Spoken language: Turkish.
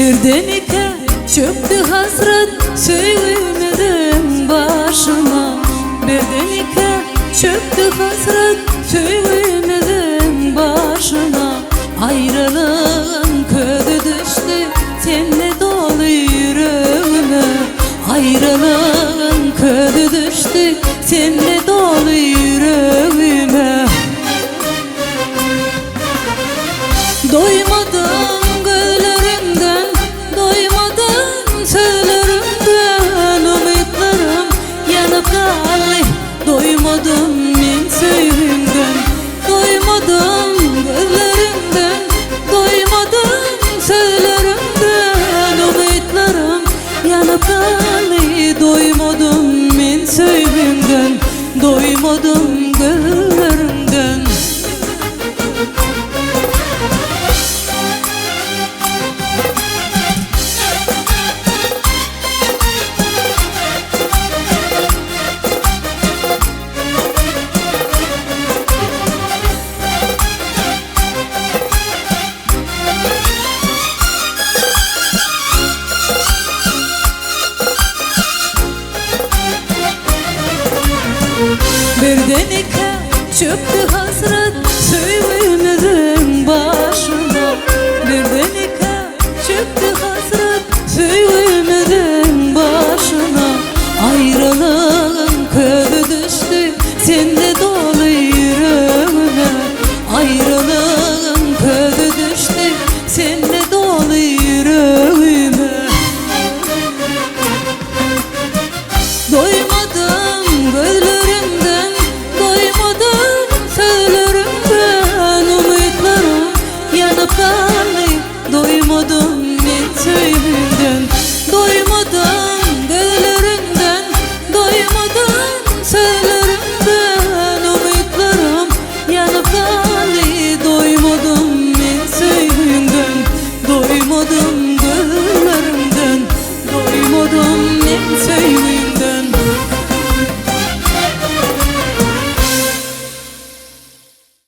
Birdenike çöktü hasret söylemedim başıma. Birdenike çöktü hasret söylemedim başına. Ayrılığın ködü düştü tenle dolu yüreğime. Ayrılığın ködü düştü tenle dolu yüreğime. Doymadım gözlerimden, doymadım sözlerimden. Umutlarım yanıp kaldı, doymadım men sevgimden. Doymadım gözlerimden, doymadım sözlerimden. Umutlarım yanıp kaldı, doymadım men sevgimden. Doymadım gözlerimden. Birdenike çöktü hasret söylemedim başıma. Birdenike çöktü hasret söylemedim başına. Ayrılığın ködü düştü tenle dolu yüreğime. Ayrılığın ködü düştü tenle dolu yüreğime. Doymadım gözlerimden, doymadım sözlerimden. Umutlarım yanıp kaldı, doymadım men sevgimden.